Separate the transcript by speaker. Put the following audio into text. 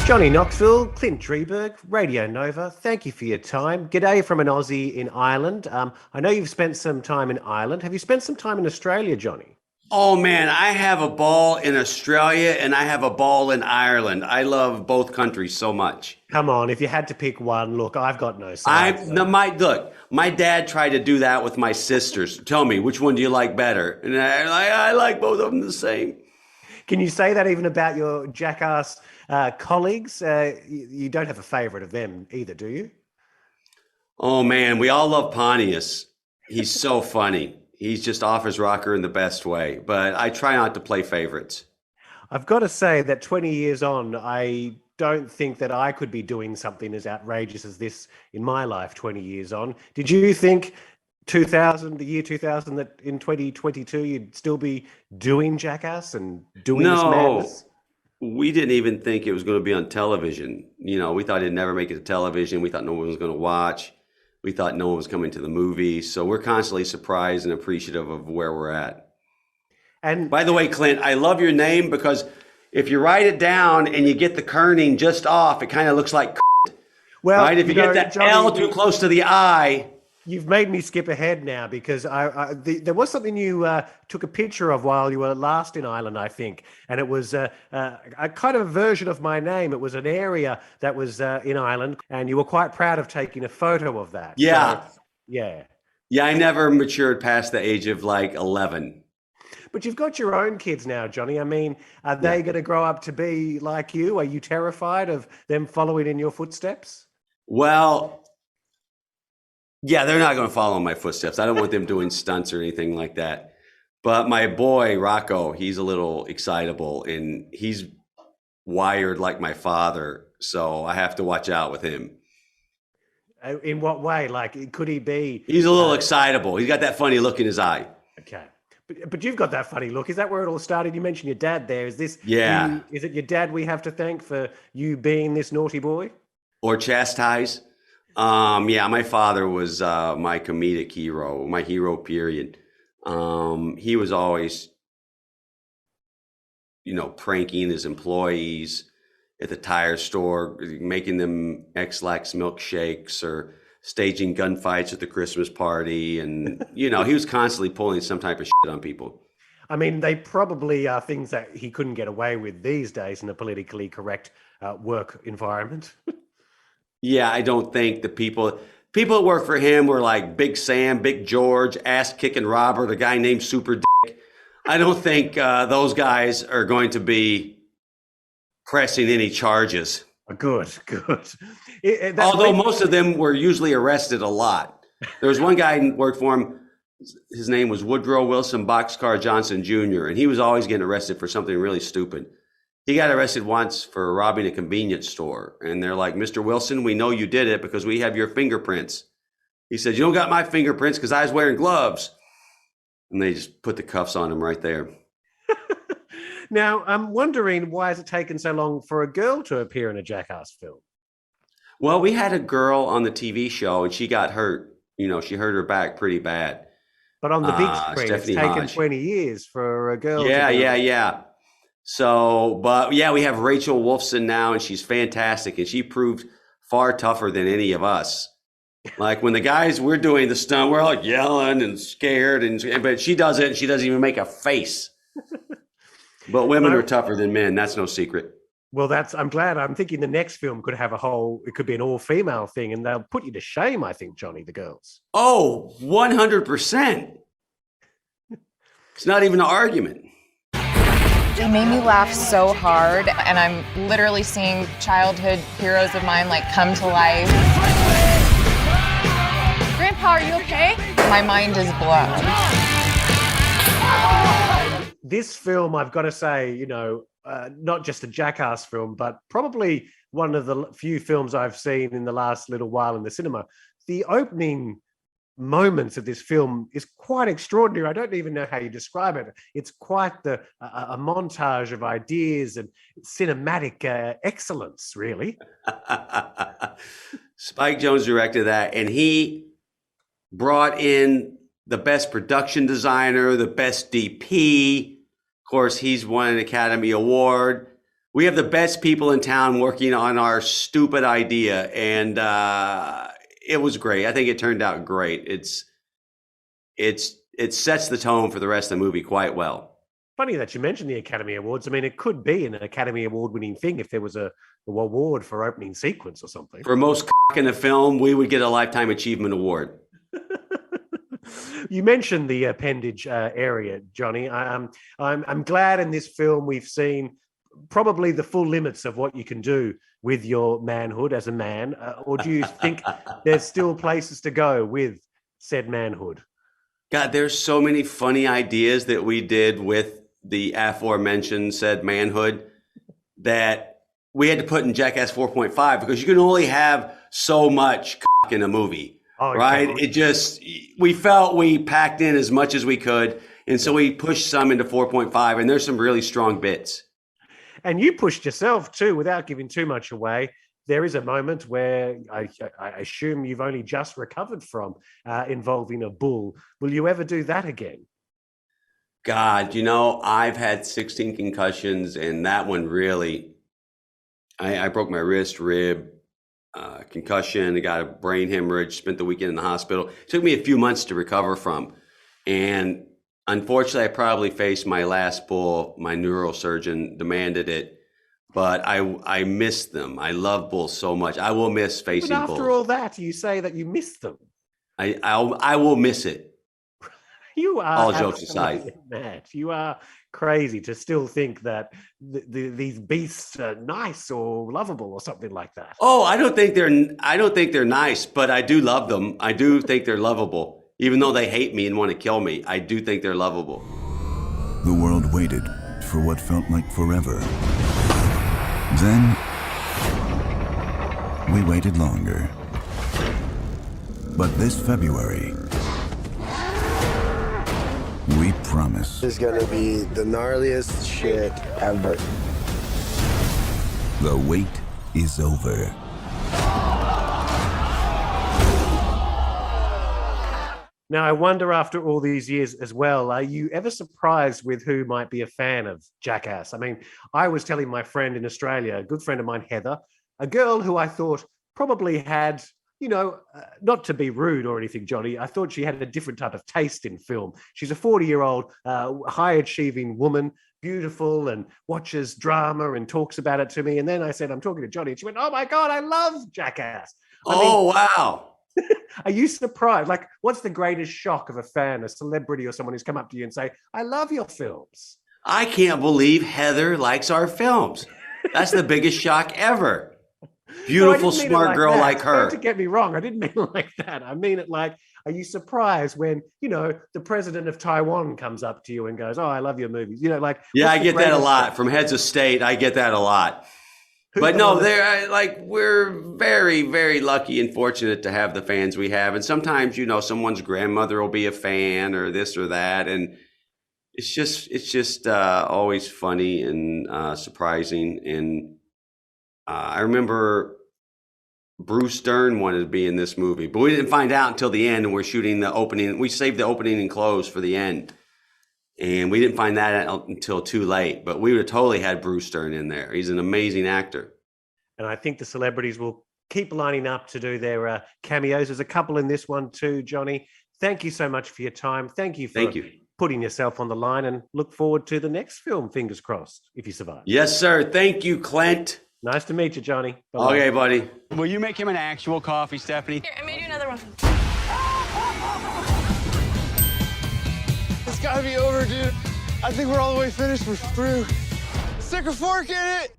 Speaker 1: Johnny Knoxville, Clint Drieberg, Radio Nova, thank you for your time. G'day from an Aussie in Ireland. I know you've spent some time in Ireland. Have you spent some time in Australia, Johnny?
Speaker 2: Oh man, I have a ball in Australia and I have a ball in Ireland. I love both countries so much.
Speaker 1: Come on, if you had to pick one, look, I've got no
Speaker 2: I
Speaker 1: sides.
Speaker 2: no, my look, my dad tried to do that with my sisters. Tell me, which one do you like better? And I like both of them the same.
Speaker 1: Can you say that even about your Jackass colleagues? You don't have a favourite of them either, do you?
Speaker 2: Oh man, we all love Pontius. He's so funny. He's just off his rocker in the best way. But I try not to play favorites.
Speaker 1: I've got to say that 20 years on, I don't think that I could be doing something as outrageous as this in my life 20 years on. Did you think 2000, the year 2000, that in 2022 you'd still be doing Jackass and doing this
Speaker 2: No,
Speaker 1: madness?
Speaker 2: we didn't even think it was going to be on television. You know, we thought it'd never make it to television. We thought no one was going to watch. We thought no one was coming to the movies. So we're constantly surprised and appreciative of where we're at.
Speaker 1: And
Speaker 2: By the way, Clint, I love your name because if you write it down and you get the kerning just off, it kind of looks like,
Speaker 1: well,
Speaker 2: right? If you get that
Speaker 1: Johnny,
Speaker 2: L too close to the I,
Speaker 1: you've made me skip ahead now because there was something you took a picture of while you were last in Ireland, I think, and it was a kind of a version of my name. It was an area that was in Ireland, and you were quite proud of taking a photo of that. So,
Speaker 2: yeah.
Speaker 1: yeah.
Speaker 2: Yeah, I never matured past the age of like 11.
Speaker 1: But you've got your own kids now, Johnny. I mean, are
Speaker 2: Yeah.
Speaker 1: they going to grow up to be like you? Are you terrified of them following in your footsteps?
Speaker 2: Well, yeah, they're not going to follow in my footsteps. I don't want them doing stunts or anything like that. But my boy, Rocco, he's a little excitable and he's wired like my father. So I have to watch out with him.
Speaker 1: In what way? Like, could he be?
Speaker 2: He's a little excitable. He's got that funny look in his eye.
Speaker 1: Okay. But you've got that funny look. Is that where it all started? You mentioned your dad there. Is this
Speaker 2: Yeah.
Speaker 1: you? Is it your dad we have to thank for you being this naughty boy?
Speaker 2: Or chastise. Yeah, my father was my comedic hero, my hero, period. He was always, pranking his employees at the tire store, making them X-Lax milkshakes or staging gunfights at the Christmas party. And, he was constantly pulling some type of shit on people.
Speaker 1: I mean, they probably are things that he couldn't get away with these days in a politically correct work environment.
Speaker 2: Yeah, I don't think the people that work for him were like Big Sam, Big George, Ass Kicking Robert, a guy named Super Dick. I don't think those guys are going to be pressing any charges.
Speaker 1: Good, good.
Speaker 2: Although most of them were usually arrested a lot. There was one guy who worked for him. His name was Woodrow Wilson Boxcar Johnson Jr., and he was always getting arrested for something really stupid. He got arrested once for robbing a convenience store. And they're like, Mr. Wilson, we know you did it because we have your fingerprints. He said, you don't got my fingerprints because I was wearing gloves. And they just put the cuffs on him right there.
Speaker 1: Now, I'm wondering, why has it taken so long for a girl to appear in a Jackass film?
Speaker 2: Well, we had a girl on the TV show and she got hurt. She hurt her back pretty bad.
Speaker 1: But on the big screen,
Speaker 2: Stephanie
Speaker 1: it's taken
Speaker 2: Hodge.
Speaker 1: 20 years for a girl
Speaker 2: Yeah,
Speaker 1: to
Speaker 2: yeah, yeah. So, but yeah, we have Rachel Wolfson now and she's fantastic. And she proved far tougher than any of us. Like when the guys we're doing the stunt, we're all yelling and scared, but she does it and she doesn't even make a face. But women are tougher than men. That's no secret.
Speaker 1: Well, I'm glad. I'm thinking the next film could have it could be an all-female thing, and they'll put you to shame, I think, Johnny, the girls.
Speaker 2: Oh, 100%. It's not even an argument.
Speaker 3: It made me laugh so hard, and I'm literally seeing childhood heroes of mine like come to life. Grandpa, are you okay? My mind is blown.
Speaker 1: This film, I've got to say, not just a Jackass film, but probably one of the few films I've seen in the last little while in the cinema. The opening moments of this film is quite extraordinary. I don't even know how you describe it. It's quite a montage of ideas and cinematic excellence, really.
Speaker 2: Spike Jonze directed that, and he brought in the best production designer, the best DP. Of course, he's won an Academy Award. We have the best people in town working on our stupid idea, and it was great. I think it turned out great. It sets the tone for the rest of the movie quite well.
Speaker 1: Funny that you mentioned the Academy Awards. I mean, it could be an Academy Award-winning thing if there was a award for opening sequence or something.
Speaker 2: For most in the film, we would get a Lifetime Achievement Award.
Speaker 1: You mentioned the appendage area, Johnny. I'm glad in this film we've seen probably the full limits of what you can do with your manhood as a man, or do you think there's still places to go with said manhood?
Speaker 2: God, there's so many funny ideas that we did with the aforementioned said manhood that we had to put in Jackass 4.5 because you can only have so much in a movie, right?
Speaker 1: Totally.
Speaker 2: We felt we packed in as much as we could, and so we pushed some into 4.5, and there's some really strong bits.
Speaker 1: And you pushed yourself too, without giving too much away. There is a moment where I assume you've only just recovered from involving a bull. Will you ever do that again?
Speaker 2: God, you know, I've had 16 concussions, and that one really, I broke my wrist, rib, concussion. I got a brain hemorrhage, spent the weekend in the hospital. It took me a few months to recover from. And unfortunately, I probably faced my last bull. My neurosurgeon demanded it, but I miss them. I love bulls so much. I will miss facing bulls.
Speaker 1: But after all that, you say that you miss them.
Speaker 2: I will miss it.
Speaker 1: You are
Speaker 2: all jokes aside,
Speaker 1: mad. You are crazy to still think that these beasts are nice or lovable or something like that.
Speaker 2: Oh, I don't think they're nice, but I do love them. I do think they're lovable. Even though they hate me and want to kill me, I do think they're lovable.
Speaker 4: The world waited for what felt like forever. Then, we waited longer. But this February, we promise.
Speaker 5: This is gonna be the gnarliest shit ever.
Speaker 4: The wait is over.
Speaker 1: Now, I wonder after all these years as well, are you ever surprised with who might be a fan of Jackass? I mean, I was telling my friend in Australia, a good friend of mine, Heather, a girl who I thought probably had, you know, not to be rude or anything, Johnny, I thought she had a different type of taste in film. She's a 40-year-old, high-achieving woman, beautiful, and watches drama and talks about it to me. And then I said, I'm talking to Johnny. And she went, oh, my God, I love Jackass.
Speaker 2: Wow.
Speaker 1: Are you surprised? Like, what's the greatest shock of a fan, a celebrity or someone who's come up to you and say, I love your films?
Speaker 2: I can't believe Heather likes our films. That's the biggest shock ever. Beautiful, smart girl like her.
Speaker 1: Don't get me wrong. I didn't mean it like that. I mean it like, are you surprised when, you know, the president of Taiwan comes up to you and goes, oh, I love your movies? You know, like.
Speaker 2: Yeah, I get that a lot from heads of state. I get that a lot. But no, we're very, very lucky and fortunate to have the fans we have. And sometimes, you know, someone's grandmother will be a fan or this or that. And it's just always funny and surprising. And I remember Bruce Dern wanted to be in this movie, but we didn't find out until the end, and we're shooting the opening. We saved the opening and close for the end. And we didn't find that out until too late, but we would have totally had Bruce Dern in there. He's an amazing actor. And
Speaker 1: I think the celebrities will keep lining up to do their cameos. There's a couple in this one too, Johnny. Thank you so much for your time. Thank you for putting yourself on the line, and look forward to the next film, fingers crossed, if you survive.
Speaker 2: Yes, sir. Thank you, Clint.
Speaker 1: Nice to meet you, Johnny. Bye-bye.
Speaker 2: Okay, buddy.
Speaker 6: Will you make him an actual coffee, Stephanie?
Speaker 3: Here, I made you another one.
Speaker 5: It's gotta be over, dude. I think we're all the way finished. We're through. Stick a fork in it.